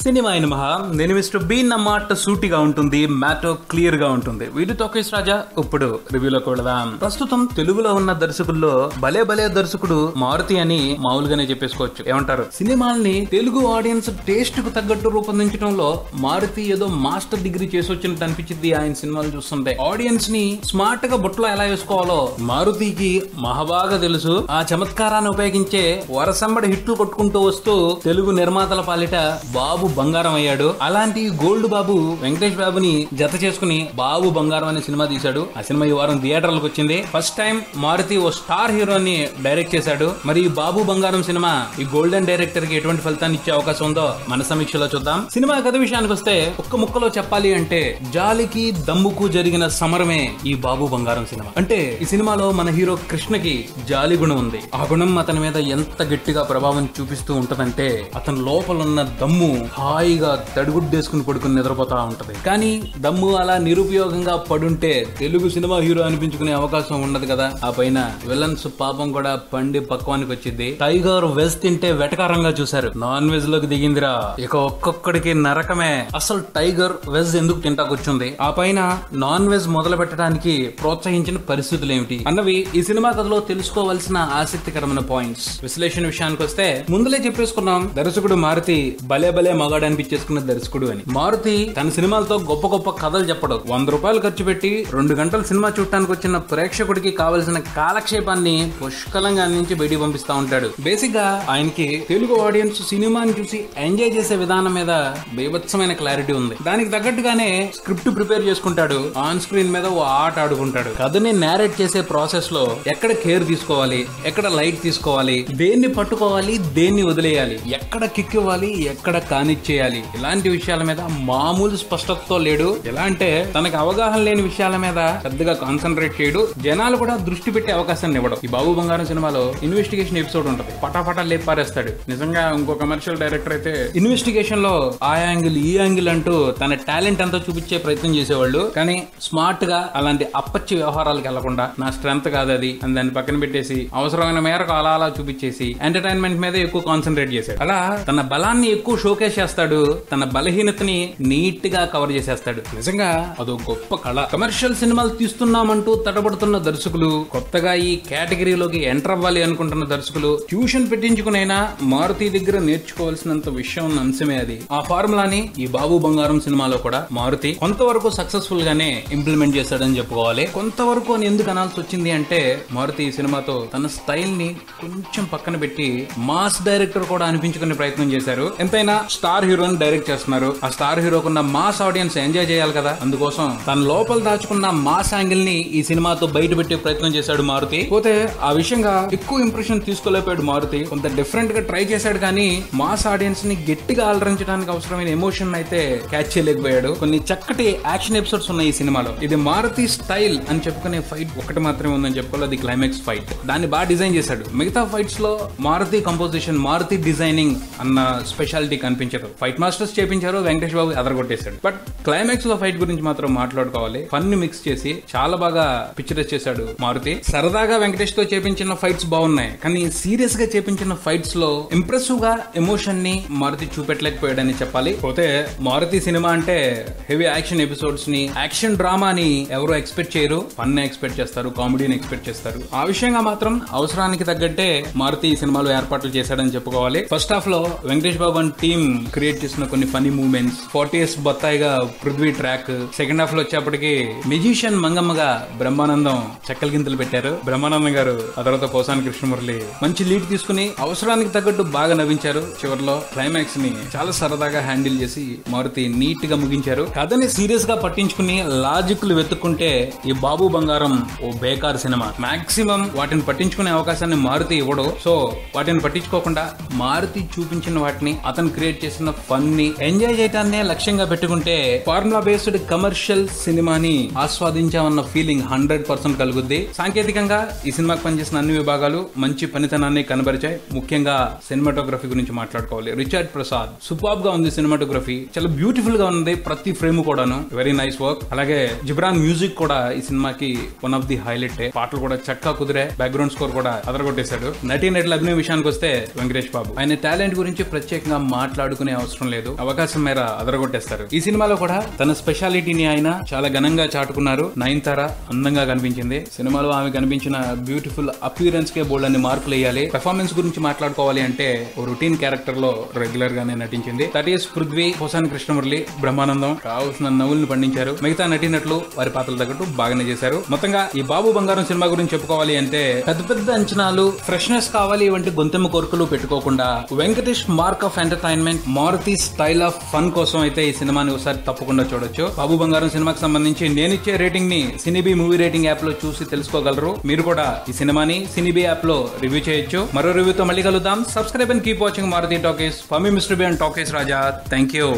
Cinema అయిన మహా నేను మిస్టర్ బీన్ అన్నమాట సూటిగా ఉంటుంది, మ్యాటో క్లియర్ గా ఉంటుంది. వీడితో కేస్ రాజా ఇప్పుడు రివ్యూలోకి వెళదాం. ప్రస్తుతం తెలుగులో ఉన్న దర్శకుల్లో భలే భలే దర్శకుడు మారుతి అని మామూలుగానే చెప్పేసుకోవచ్చు. ఏమంటారు? సినిమాల్ని తెలుగు ఆడియన్స్ టేస్ట్ కు తగ్గట్టు రూపొందించడంలో మారుతి ఏదో మాస్టర్ డిగ్రీ చేసి వచ్చినట్టు అనిపించింది. ఆయన సినిమాలు చూస్తుంటే ఆడియన్స్ ని స్మార్ట్ గా బుట్టలో ఎలా వేసుకోవాలో మారుతికి మహాబాగా తెలుసు. ఆ చమత్కారాన్ని ఉపయోగించే వరసంబడి హిట్లు కొట్టుకుంటూ వస్తూ తెలుగు నిర్మాతల పాలిట బాబు బంగారం అయ్యాడు. అలాంటి గోల్డ్ బాబు వెంకటేష్ బాబుని జత చేసుకుని బాబు బంగారం అనే సినిమా తీశాడు. ఆ సినిమా ఈ వారం థియేటర్లకు వచ్చింది. ఫస్ట్ టైం మారుతి ఓ స్టార్ హీరోని డైరెక్ట్ చేశాడు. మరి ఈ బాబు బంగారం సినిమా ఈ గోల్డెన్ డైరెక్టర్ కి ఎటువంటి ఫలితాన్ని ఇచ్చే అవకాశం ఉందో మన సమీక్షలో చూద్దాం. సినిమా కథ విషయానికి వస్తే ఒక్క ముక్కలో చెప్పాలి అంటే జాలికి దమ్ముకు జరిగిన సమరమే ఈ బాబు బంగారం సినిమా. అంటే ఈ సినిమాలో మన హీరో కృష్ణకి జాలి గుణం ఉంది. ఆ గుణం అతని మీద ఎంత గట్టిగా ప్రభావం చూపిస్తూ ఉంటదంటే అతని లోపల ఉన్న దమ్ము హాయిగా తడిగుడ్డేసుకుని పడుకుని నిద్రపోతా ఉంటది. కానీ దమ్ము అలా నిరుపయోగంగా పడుంటే తెలుగు సినిమా హీరో అనిపించుకునే అవకాశం ఉండదు కదా. ఆ పైన విలన్స్ పాపం కూడా పండి పక్వానికి వచ్చింది. టైగర్ వెజ్ తింటే వెటకారంగా చూశారు, నాన్ వెజ్ లోకి దిగిందిరా. ఇక ఒక్కొక్కడికి నరకమే. అసలు టైగర్ వెజ్ ఎందుకు తింటాకొచ్చింది, ఆ పైన నాన్ వెజ్ మొదలు పెట్టడానికి ప్రోత్సహించిన పరిస్థితులు ఏమిటి అన్నవి ఈ సినిమా కథలో తెలుసుకోవాల్సిన ఆసక్తికరమైన పాయింట్స్. విశ్లేషణ విషయానికి వస్తే ముందులే చెప్పేసుకున్నాం, దర్శకుడు మారుతి భలే భలే మగాడు అనిపించేసుకున్న దర్శకుడు అని. మారుతి తన సినిమాలతో గొప్ప గొప్ప కథలు చెప్పడు. 100 రూపాయలు ఖర్చు పెట్టి 2 గంటల సినిమా చూడటానికి వచ్చిన ప్రేక్షకుడికి కావలసిన కాలక్షేపాన్ని పుష్కలంగా అందించి బయటికి పంపిస్తా ఉంటాడు. బేసిక్ గా ఆయనకి తెలుగు ఆడియన్స్ సినిమాని చూసి ఎంజాయ్ చేసే విధానం మీద బీభత్సమైన క్లారిటీ ఉంది. దానికి తగ్గట్టుగానే స్క్రిప్ట్ ప్రిపేర్ చేసుకుంటాడు. ఆన్ స్క్రీన్ మీద ఓ ఆట ఆడుకుంటాడు. కథని నేరేట్ చేసే ప్రాసెస్ లో ఎక్కడ కేర్ తీసుకోవాలి, ఎక్కడ లైట్ తీసుకోవాలి, దేన్ని పట్టుకోవాలి, దేన్ని వదిలేయాలి, ఎక్కడ కిక్ ఇవ్వాలి, ఎక్కడ కానిచ్చేయాలి, ఇలాంటి విషయాల మీద మామూలు స్పష్టతతో లేడు. ఎలా అంటే తనకు అవగాహన లేని విషయాల మీద పెద్దగా కాన్సన్ట్రేట్ చేయడు. జనాలు కూడా దృష్టి పెట్టే అవకాశాన్ని ఇవ్వడం. ఈ బాబు బంగారం సినిమాలో ఇన్వెస్టిగేషన్ ఎపిసోడ్ ఉంటది, పటాపటా లేపారేస్తాడు. నిజంగా ఇంకో కమర్షియల్ డైరెక్టర్ అయితే ఇన్వెస్టిగేషన్ లో ఆ యాంగిల్ ఈ యాంగిల్ అంటూ తన టాలెంట్ అంతా చూపించే ప్రయత్నం చేసేవాళ్ళు. కానీ స్మార్ట్ గా అలాంటి అప్పచ్చి వ్యవహారాలకు వెళ్లకుండా నా స్ట్రెంత్ కాదు అది అని దాన్ని పక్కన పెట్టేసి అవసరమైన మేరకు అలా అలా చూపించేసి ఎంటర్టైన్మెంట్ మీద ఎక్కువ కాన్సన్ట్రేట్ చేశాడు. అలా తన బలాన్ని ఎక్కువ షోకేస్ చేస్తాడు, తన బలహీనతని నీట్ గా కవర్ చేసేస్తాడు. నిజంగా అదో గొప్ప కళ. కమర్షియల్ సినిమాలు తీస్తున్నామంటూ తడబడుతున్న దర్శకులు, కొత్తగా ఈ కేటగిరీలోకి ఎంటర్ అవ్వాలి అనుకుంటున్న దర్శకులు ట్యూషన్ పెట్టించుకునైనా మారుతి దగ్గర నేర్చుకోవాల్సినంత విషయం ఉన్న అంశమే అది. ఆ ఫార్ములాని ఈ బాబు బంగారం సినిమాలో కూడా మారుతి కొంతవరకు సక్సెస్ఫుల్ గానే ఇంప్లిమెంట్ చేశాడని చెప్పుకోవాలి. కొంతవరకు అని ఎందుకు అనాల్సి వచ్చింది అంటే మారుతి ఈ సినిమాతో తన స్టైల్ ని కొంచెం పక్కన పెట్టి మాస్ డైరెక్టర్ కూడా అనిపించుకునే ప్రయత్నం చేశారు. ఎంతైనా స్టార్ హీరోని డైరెక్ట్ చేస్తున్నారు. ఆ స్టార్ హీరోకున్న మాస్ ఆడియన్స్ ఎంజాయ్ చేయాలి కదా. అందుకోసం తన లోపల దాచుకున్న మాస్ యాంగిల్ ని ఈ సినిమాతో బయట పెట్టే ప్రయత్నం చేశాడు మారుతి. పోతే ఆ విషయంగా ఎక్కువ ఇంప్రెషన్ తీసుకోలేకపోయాడు మారుతి. కొంత డిఫరెంట్ గా ట్రై చేశాడు కానీ మాస్ ఆడియన్స్ ని గట్టిగా అలరించడానికి అవసరమైన ఎమోషన్ అయితే క్యాచ్ చేయలేకపోయాడు. కొన్ని చక్కటి యాక్షన్ ఎపిసోడ్స్ ఉన్నాయి ఈ సినిమాలో. ఇది మారుతి స్టైల్ అని చెప్పుకునే ఫైట్ ఒకటి మాత్రమే ఉందని చెప్పుకోవాలి, అది క్లైమాక్స్ ఫైట్. దాన్ని బాగా డిజైన్ చేశాడు. మిగతా ఫైట్స్ లో మారుతి కంపోజిషన్, మారుతి డిజైనింగ్ అన్న స్పెషాలిటీ కనిపించదు. ఫైట్ మాస్టర్స్ చేపించారు, వెంకటేష్ బాబు అదరగొట్టేశాడు. బట్ క్లైమాక్స్ లో ఫైట్ గురించి మాత్రం మాట్లాడుకోవాలి. ఫన్ ని మిక్స్ చేసి చాలా బాగా పిక్చరైజ్ చేశాడు మారుతి. సరదాగా వెంకటేష్ తో చేపించిన ఫైట్స్ బాగున్నాయి, కానీ సీరియస్ గా చేపించిన ఫైట్స్ లో ఇంప్రెసివ్ గా ఎమోషన్ ని మారుతి చూపెట్టలేకపోయాడని చెప్పాలి. పోతే మారుతి సినిమా అంటే హెవీ యాక్షన్ ఎపిసోడ్స్ ని, యాక్షన్ డ్రామాని ఎవరు ఎక్స్పెక్ట్ చేయరు. ఫన్ ని ఎక్స్పెక్ట్ చేస్తారు, కామెడీని ఎక్స్పెక్ట్ చేస్తారు. ఆ విషయంగా మాత్రం అవసరానికి తగ్గట్టే మారుతి ఈ సినిమాలో ఏర్పాట్లు చేశాడని చెప్పుకోవాలి. ఫస్ట్ హాఫ్ లో Venkatesh Babu and team create చేసిన కొన్ని ఫనీ మూవ్మెంట్స్, 40s బొత్తాయిగా పృథ్వీ ట్రాక్, సెకండ్ హాఫ్ లో వచ్చేప్పటికి మెజిషియన్ మంగమ్మగా బ్రహ్మానందం చెక్కల గింతలు పెట్టారు. బ్రహ్మానందం గారు ఆ తర్వాత పోసాని కృష్ణమురళి మంచి లీడ్ తీసుకుని అవసరానికి తగ్గట్టు బాగా నవ్వించారు. చివరిలో క్లైమాక్స్ ని చాలా సరదాగా హ్యాండిల్ చేసి మారుతి నీట్ గా ముగించారు. కథని సీరియస్ గా పట్టించుకుని లాజిక్లు వెతుక్కుంటే ఈ బాబు బంగారం ఓ బేకార్ సినిమా. మాక్సిమం వాటిని పట్టించుకునే అవకాశాన్ని మారుతి ఇవ్వడు. సో వాటిని పట్టించుకోకుండా మారుతి చూపించిన వాటిని, అతను క్రియేట్ చేసిన ఫన్ ని ఎంజాయ్ చేయడాన్నే లక్ష్యంగా పెట్టుకుంటే ఫార్ములా బేస్డ్ కమర్షియల్ సినిమాని ఆస్వాదించామన్న ఫీలింగ్ 100% కలుగుద్ది. సాంకేతికంగా ఈ సినిమాకి పనిచేసిన అన్ని విభాగాలు మంచి పనితనాన్ని కనబరిచాయి. ముఖ్యంగా సినిమాటోగ్రఫీ గురించి మాట్లాడుకోవాలి. రిచర్డ్ ప్రసాద్ సూపర్బ్ గా ఉంది సినిమాటోగ్రఫీ, చాలా బ్యూటిఫుల్ గా ఉంది ప్రతి ఫ్రేమ్ కూడాను, వెరీ నైస్ వర్క్. అలాగే జిబ్రాన్ మ్యూజిక్ కూడా ఈ సినిమాకి వన్ ఆఫ్ ది హైలైట్. పాటలు కూడా చక్కగా కుదిరే, బ్యాక్గ్రౌండ్ స్కోర్ కూడా అదరగొట్టేశాడు. నటీనటుల అభినయ విషయానికి వస్తే వెంకటేష్ బాబు ఆయన టాలెంట్ గురించి ప్రత్యేకంగా మాట్లాడుకునే అవసరం లేదు, అవకాశం మేర అదరగొట్టేస్తారు. ఈ సినిమాలో కూడా తన స్పెషాలిటీని ఆయన చాలా ఘనంగా చాటుకున్నారు. నయనతార అందంగా కనిపించింది సినిమాలో. ఆమె కనిపించిన బ్యూటిఫుల్ అపియరెన్స్ కే బోల్డ్ అన్ని మార్కులు వేయాలి. పెర్ఫార్మెన్స్ గురించి మాట్లాడుకోవాలి అంటే ఓ రొటీన్ క్యారెక్టర్ లో రెగ్యులర్ గానే నటించింది. దట్ ఈస్ పృథ్వీ, పోసాని కృష్ణమురళి, బ్రహ్మానందం కావాల్సిన నవ్వుల్ని పండించారు. మిగతా నటినట్లు వారి పాత్రలు తగ్గట్టు బాగానే చేశారు. మొత్తంగా ఈ బాబు బంగారం సినిమా గురించి చెప్పుకోవాలి అంటే పెద్ద పెద్ద అంచనాలు, ఫ్రెష్నెస్ కావాలి వంటి గొంతెమ్మ కోరికలు పెట్టుకోకుండా Venkatesh mark of entertainment, Maruthi style of fun కోసం అయితే ఈ సినిమాని ఒకసారి తప్పకుండా చూడొచ్చు. బాబు బంగారం సినిమాకి సంబంధించి నేనిచ్చే రేటింగ్ ని సినీబీ మూవీ రేటింగ్ యాప్ లో చూసి తెలుసుకోగలరు. మీరు కూడా ఈ సినిమాని సినీబీ యాప్ లో రివ్యూ చేయొచ్చు. మరో రివ్యూతో మళ్ళీ కలుద్దాం. Subscribe and keep watching Maruthi talkies. For me mister B and talkies Raja. Thank you.